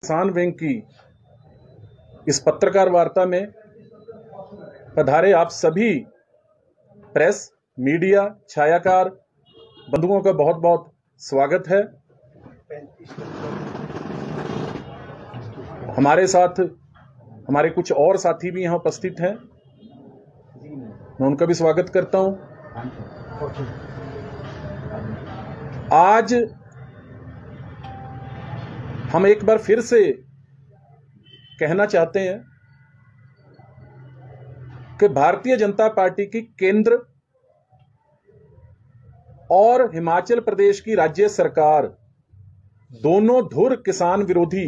किसान विंग की इस पत्रकार वार्ता में पधारे आप सभी प्रेस, मीडिया, छायाकार बंधुओं का बहुत बहुत स्वागत है। हमारे साथ हमारे कुछ और साथी भी यहाँ उपस्थित हैं, मैं उनका भी स्वागत करता हूं। आज हम एक बार फिर से कहना चाहते हैं कि भारतीय जनता पार्टी की केंद्र और हिमाचल प्रदेश की राज्य सरकार दोनों धुर किसान विरोधी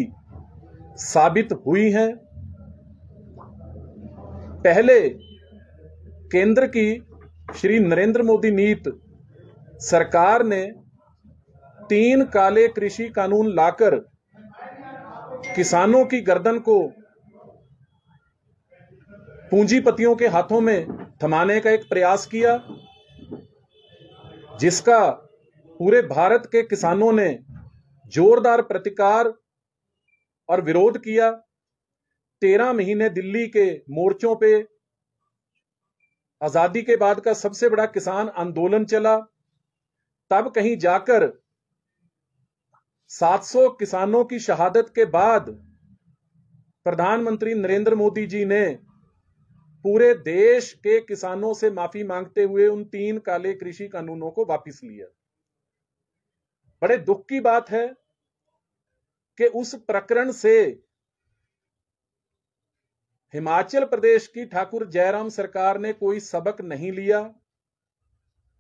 साबित हुई हैं। पहले केंद्र की श्री नरेंद्र मोदी नीति सरकार ने 3 काले कृषि कानून लाकर किसानों की गर्दन को पूंजीपतियों के हाथों में थमाने का एक प्रयास किया, जिसका पूरे भारत के किसानों ने जोरदार प्रतिकार और विरोध किया। 13 महीने दिल्ली के मोर्चों पे आजादी के बाद का सबसे बड़ा किसान आंदोलन चला। तब कहीं जाकर 700 किसानों की शहादत के बाद प्रधानमंत्री नरेंद्र मोदी जी ने पूरे देश के किसानों से माफी मांगते हुए उन 3 काले कृषि कानूनों को वापस लिया। बड़े दुख की बात है कि उस प्रकरण से हिमाचल प्रदेश की ठाकुर जयराम सरकार ने कोई सबक नहीं लिया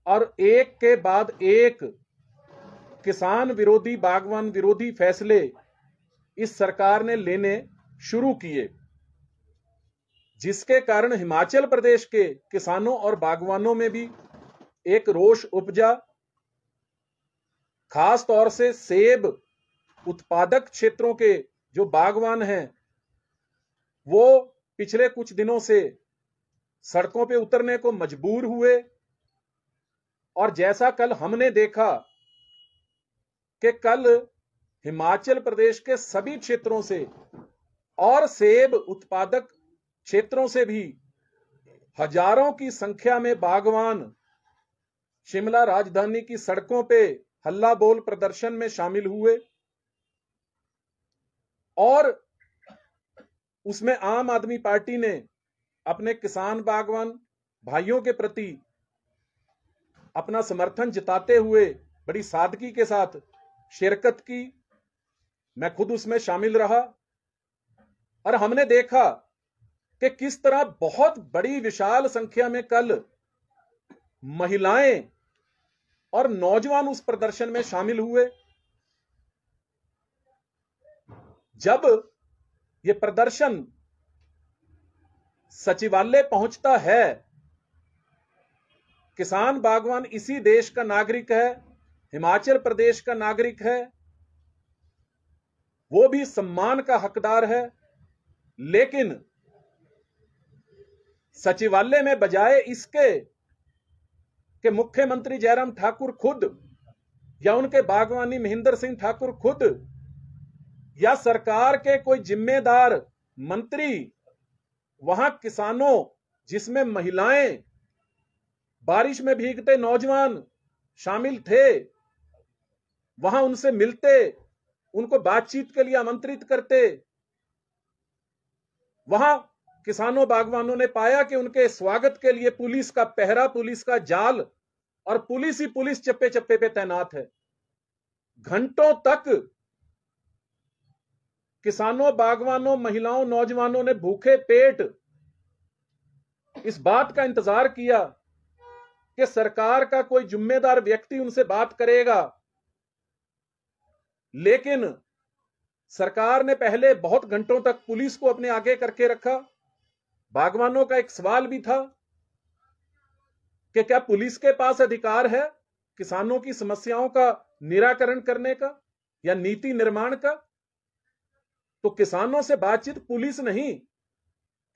और एक के बाद एक किसान विरोधी, बागवान विरोधी फैसले इस सरकार ने लेने शुरू किए, जिसके कारण हिमाचल प्रदेश के किसानों और बागवानों में भी एक रोष उपजा। खास तौर से सेब उत्पादक क्षेत्रों के जो बागवान हैं, वो पिछले कुछ दिनों से सड़कों पे उतरने को मजबूर हुए। और जैसा कल हमने देखा कि कल हिमाचल प्रदेश के सभी क्षेत्रों से और सेब उत्पादक क्षेत्रों से भी हजारों की संख्या में बागवान शिमला राजधानी की सड़कों पे हल्ला बोल प्रदर्शन में शामिल हुए और उसमें आम आदमी पार्टी ने अपने किसान बागवान भाइयों के प्रति अपना समर्थन जताते हुए बड़ी सादगी के साथ शिरकत की। मैं खुद उसमें शामिल रहा और हमने देखा कि किस तरह बहुत बड़ी विशाल संख्या में कल महिलाएं और नौजवान उस प्रदर्शन में शामिल हुए। जब ये प्रदर्शन सचिवालय पहुंचता है, किसान बागवान इसी देश का नागरिक है, हिमाचल प्रदेश का नागरिक है, वो भी सम्मान का हकदार है। लेकिन सचिवालय में बजाय इसके कि मुख्यमंत्री जयराम ठाकुर खुद या उनके बागवानी महेंद्र सिंह ठाकुर खुद या सरकार के कोई जिम्मेदार मंत्री वहां किसानों, जिसमें महिलाएं, बारिश में भीगते नौजवान शामिल थे, वहां उनसे मिलते, उनको बातचीत के लिए आमंत्रित करते, वहां किसानों बागवानों ने पाया कि उनके स्वागत के लिए पुलिस का पहरा, पुलिस का जाल और पुलिस ही पुलिस चप्पे चप्पे पे तैनात है। घंटों तक किसानों, बागवानों, महिलाओं, नौजवानों ने भूखे पेट इस बात का इंतजार किया कि सरकार का कोई जिम्मेदार व्यक्ति उनसे बात करेगा। लेकिन सरकार ने पहले बहुत घंटों तक पुलिस को अपने आगे करके रखा। बागवानों का एक सवाल भी था कि क्या पुलिस के पास अधिकार है किसानों की समस्याओं का निराकरण करने का या नीति निर्माण का? तो किसानों से बातचीत पुलिस नहीं,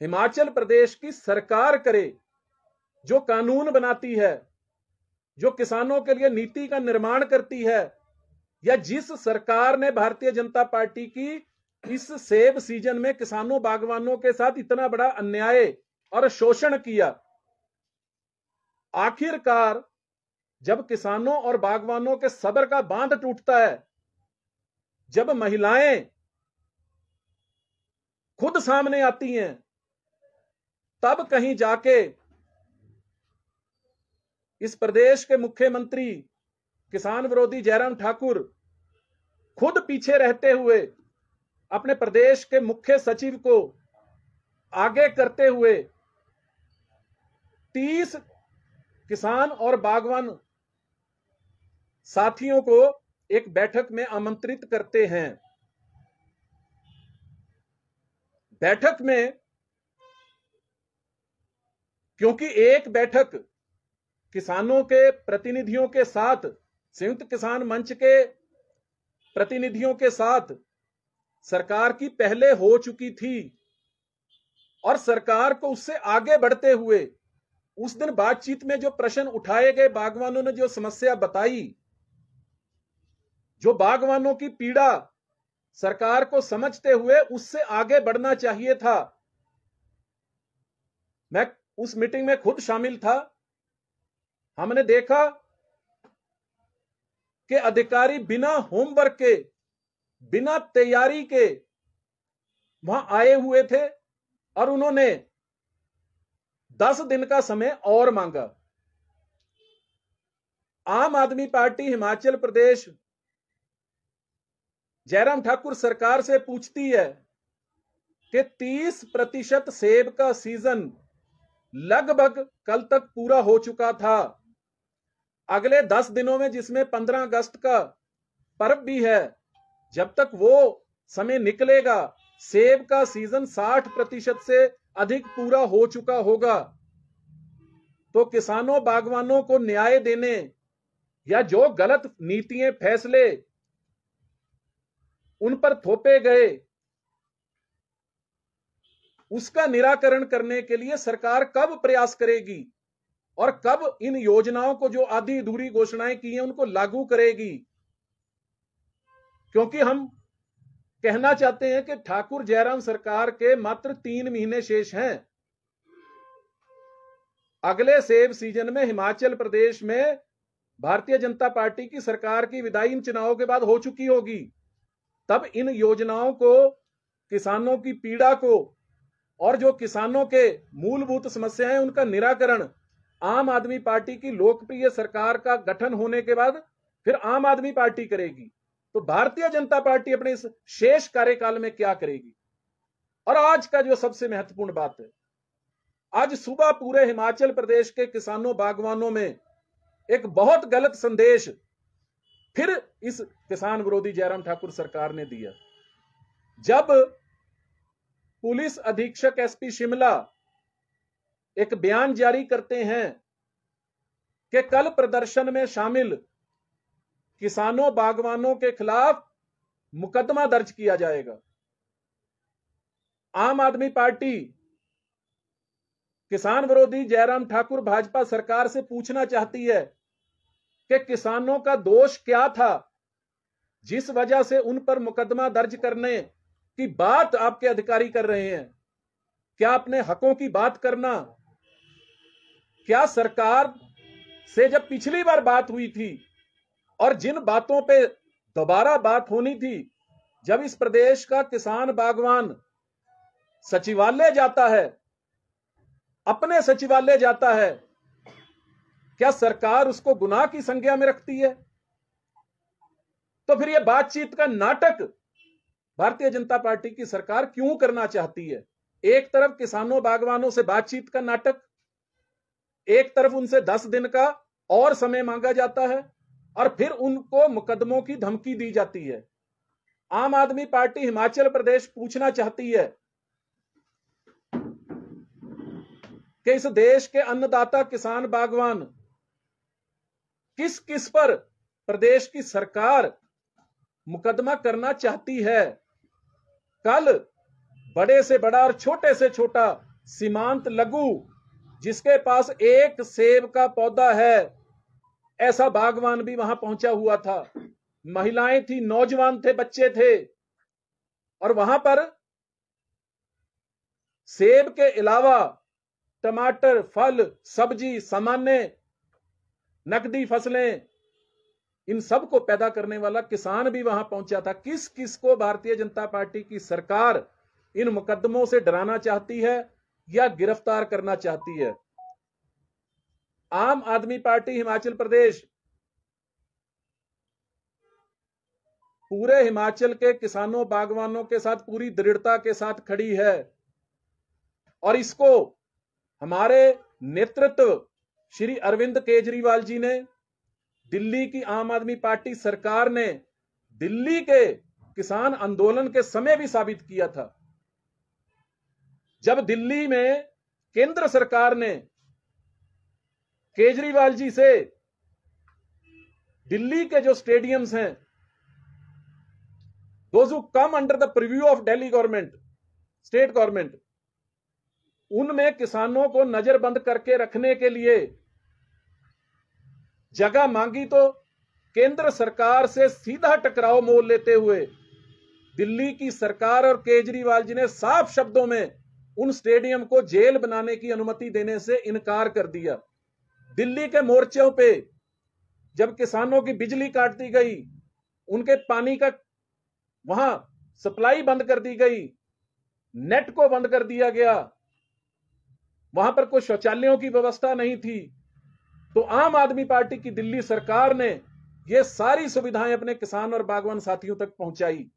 हिमाचल प्रदेश की सरकार करे, जो कानून बनाती है, जो किसानों के लिए नीति का निर्माण करती है, या जिस सरकार ने भारतीय जनता पार्टी की इस सेब सीजन में किसानों बागवानों के साथ इतना बड़ा अन्याय और शोषण किया। आखिरकार जब किसानों और बागवानों के सब्र का बांध टूटता है, जब महिलाएं खुद सामने आती हैं, तब कहीं जाके इस प्रदेश के मुख्यमंत्री किसान विरोधी जयराम ठाकुर खुद पीछे रहते हुए अपने प्रदेश के मुख्य सचिव को आगे करते हुए 30 किसान और बागवान साथियों को एक बैठक में आमंत्रित करते हैं। बैठक में, क्योंकि एक बैठक किसानों के प्रतिनिधियों के साथ, संयुक्त किसान मंच के प्रतिनिधियों के साथ सरकार की पहले हो चुकी थी और सरकार को उससे आगे बढ़ते हुए उस दिन बातचीत में जो प्रश्न उठाए गए, बागवानों ने जो समस्या बताई, जो बागवानों की पीड़ा सरकार को समझते हुए उससे आगे बढ़ना चाहिए था। मैं उस मीटिंग में खुद शामिल था। हमने देखा कि अधिकारी बिना होमवर्क के, बिना तैयारी के वहां आए हुए थे और उन्होंने 10 दिन का समय और मांगा। आम आदमी पार्टी हिमाचल प्रदेश जयराम ठाकुर सरकार से पूछती है कि 30% सेब का सीजन लगभग कल तक पूरा हो चुका था। अगले 10 दिनों में, जिसमें 15 अगस्त का पर्व भी है, जब तक वो समय निकलेगा सेब का सीजन 60% से अधिक पूरा हो चुका होगा। तो किसानों बागवानों को न्याय देने या जो गलत नीतियां, फैसले उन पर थोपे गए, उसका निराकरण करने के लिए सरकार कब प्रयास करेगी और कब इन योजनाओं को, जो आधी अधूरी घोषणाएं की हैं, उनको लागू करेगी। क्योंकि हम कहना चाहते हैं कि ठाकुर जयराम सरकार के मात्र 3 महीने शेष हैं। अगले सेब सीजन में हिमाचल प्रदेश में भारतीय जनता पार्टी की सरकार की विदाई इन चुनावों के बाद हो चुकी होगी। तब इन योजनाओं को, किसानों की पीड़ा को और जो किसानों के मूलभूत समस्याएं, उनका निराकरण आम आदमी पार्टी की लोकप्रिय सरकार का गठन होने के बाद फिर आम आदमी पार्टी करेगी। तो भारतीय जनता पार्टी अपने इस शेष कार्यकाल में क्या करेगी? और आज का जो सबसे महत्वपूर्ण बात है, आज सुबह पूरे हिमाचल प्रदेश के किसानों बागवानों में एक बहुत गलत संदेश फिर इस किसान विरोधी जयराम ठाकुर सरकार ने दिया। जब पुलिस अधीक्षक एसपी शिमला एक बयान जारी करते हैं कि कल प्रदर्शन में शामिल किसानों बागवानों के खिलाफ मुकदमा दर्ज किया जाएगा, आम आदमी पार्टी किसान विरोधी जयराम ठाकुर भाजपा सरकार से पूछना चाहती है कि किसानों का दोष क्या था जिस वजह से उन पर मुकदमा दर्ज करने की बात आपके अधिकारी कर रहे हैं। क्या अपने हकों की बात करना, क्या सरकार से जब पिछली बार बात हुई थी और जिन बातों पे दोबारा बात होनी थी, जब इस प्रदेश का किसान बागवान सचिवालय जाता है, अपने सचिवालय जाता है, क्या सरकार उसको गुनाह की संज्ञा में रखती है? तो फिर यह बातचीत का नाटक भारतीय जनता पार्टी की सरकार क्यों करना चाहती है? एक तरफ किसानों बागवानों से बातचीत का नाटक, एक तरफ उनसे 10 दिन का और समय मांगा जाता है और फिर उनको मुकदमों की धमकी दी जाती है। आम आदमी पार्टी हिमाचल प्रदेश पूछना चाहती है कि इस देश के अन्नदाता किसान बागवान किस किस पर प्रदेश की सरकार मुकदमा करना चाहती है। कल बड़े से बड़ा और छोटे से छोटा सीमांत लघु, जिसके पास एक सेब का पौधा है, ऐसा बागवान भी वहां पहुंचा हुआ था। महिलाएं थी, नौजवान थे, बच्चे थे, और वहां पर सेब के अलावा टमाटर, फल, सब्जी, सामान्य नकदी फसलें, इन सब को पैदा करने वाला किसान भी वहां पहुंचा था। किस किस को भारतीय जनता पार्टी की सरकार इन मुकदमों से डराना चाहती है या गिरफ्तार करना चाहती है? आम आदमी पार्टी हिमाचल प्रदेश पूरे हिमाचल के किसानों, बागवानों के साथ पूरी दृढ़ता के साथ खड़ी है और इसको हमारे नेतृत्व श्री अरविंद केजरीवाल जी ने, दिल्ली की आम आदमी पार्टी सरकार ने दिल्ली के किसान आंदोलन के समय भी साबित किया था। जब दिल्ली में केंद्र सरकार ने केजरीवाल जी से दिल्ली के जो स्टेडियम्स हैं, those who come under the preview of Delhi government, state government, उनमें किसानों को नजरबंद करके रखने के लिए जगह मांगी तो केंद्र सरकार से सीधा टकराव मोल लेते हुए दिल्ली की सरकार और केजरीवाल जी ने साफ शब्दों में उन स्टेडियम को जेल बनाने की अनुमति देने से इनकार कर दिया। दिल्ली के मोर्चों पे जब किसानों की बिजली काट दी गई, उनके पानी का वहां सप्लाई बंद कर दी गई, नेट को बंद कर दिया गया, वहां पर कोई शौचालयों की व्यवस्था नहीं थी, तो आम आदमी पार्टी की दिल्ली सरकार ने ये सारी सुविधाएं अपने किसान और बागवान साथियों तक पहुंचाई।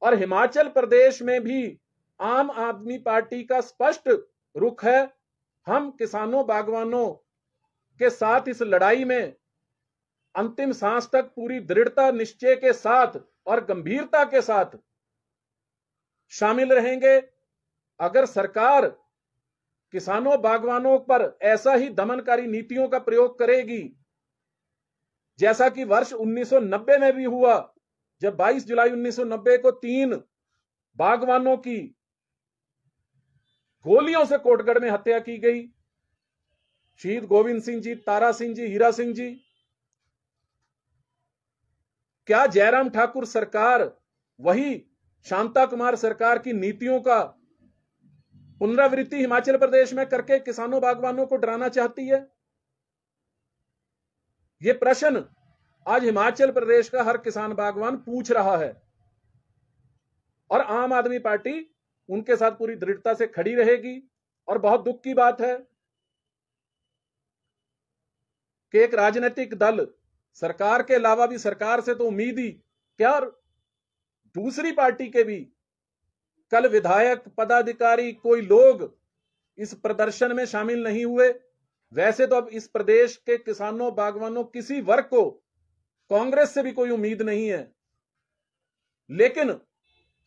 और हिमाचल प्रदेश में भी आम आदमी पार्टी का स्पष्ट रुख है, हम किसानों बागवानों के साथ इस लड़ाई में अंतिम सांस तक पूरी दृढ़ता, निश्चय के साथ और गंभीरता के साथ शामिल रहेंगे। अगर सरकार किसानों बागवानों पर ऐसा ही दमनकारी नीतियों का प्रयोग करेगी जैसा कि वर्ष 1990 में भी हुआ, जब 22 जुलाई 1990 को 3 बागवानों की गोलियों से कोटगढ़ में हत्या की गई, शहीद गोविंद सिंह जी, तारा सिंह जी, हीरा सिंह जी। क्या जयराम ठाकुर सरकार वही शांता कुमार सरकार की नीतियों का पुनरावृत्ति हिमाचल प्रदेश में करके किसानों बागवानों को डराना चाहती है? यह प्रश्न आज हिमाचल प्रदेश का हर किसान बागवान पूछ रहा है और आम आदमी पार्टी उनके साथ पूरी दृढ़ता से खड़ी रहेगी। और बहुत दुख की बात है कि एक राजनीतिक दल, सरकार के अलावा भी, सरकार से तो उम्मीद ही क्या, और दूसरी पार्टी के भी कल विधायक, पदाधिकारी, कोई लोग इस प्रदर्शन में शामिल नहीं हुए। वैसे तो अब इस प्रदेश के किसानों बागवानों किसी वर्ग को कांग्रेस से भी कोई उम्मीद नहीं है, लेकिन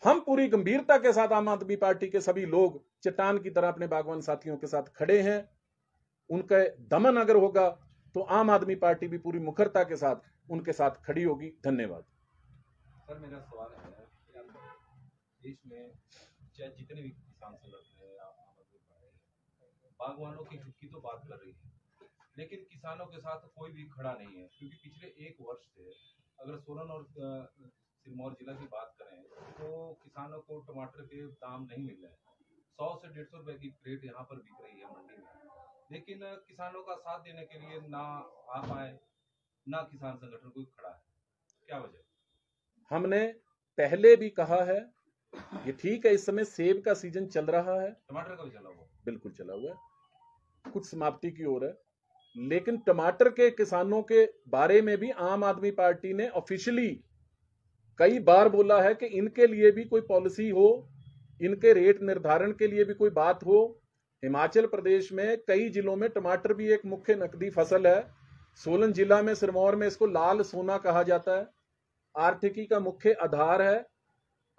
हम पूरी गंभीरता के साथ आम आदमी पार्टी के सभी लोग चट्टान की तरह अपने बागवान साथियों के साथ खड़े हैं। उनका दमन अगर होगा तो आम आदमी पार्टी भी पूरी मुखरता के साथ उनके साथ खड़ी होगी। धन्यवाद। सर, मेरा सवाल है, देश में चाहे जितने भी किसान संगठन है, बागवानों की हित की तो बात कर रही है, लेकिन किसानों के साथ कोई भी खड़ा नहीं है, क्योंकि पिछले 1 वर्ष से अगर सोलन और सिरमौर जिला की बात करें तो किसानों को टमाटर के दाम नहीं मिल रहे हैं। 100 से 150 रुपए की क्रेट यहाँ पर बिक रही है मंडी में, लेकिन किसानों का साथ देने के लिए ना आ पाए, ना किसान संगठन कोई खड़ा है। क्या वजह? हमने पहले भी कहा है, ये ठीक है, इस समय सेब का सीजन चल रहा है, टमाटर का भी चला हुआ, बिल्कुल चला हुआ है, कुछ समाप्ति की ओर है, लेकिन टमाटर के किसानों के बारे में भी आम आदमी पार्टी ने ऑफिशियली कई बार बोला है कि इनके लिए भी कोई पॉलिसी हो, इनके रेट निर्धारण के लिए भी कोई बात हो। हिमाचल प्रदेश में कई जिलों में टमाटर भी एक मुख्य नकदी फसल है। सोलन जिला में, सिरमौर में इसको लाल सोना कहा जाता है, आर्थिकी का मुख्य आधार है।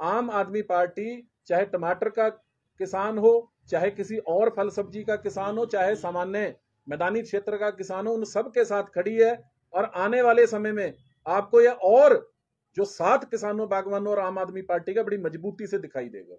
आम आदमी पार्टी चाहे टमाटर का किसान हो, चाहे किसी और फल सब्जी का किसान हो, चाहे सामान्य मैदानी क्षेत्र का किसान हो, उन सब के साथ खड़ी है। और आने वाले समय में आपको यह और जो साथ किसानों बागवानों और आम आदमी पार्टी का बड़ी मजबूती से दिखाई देगा।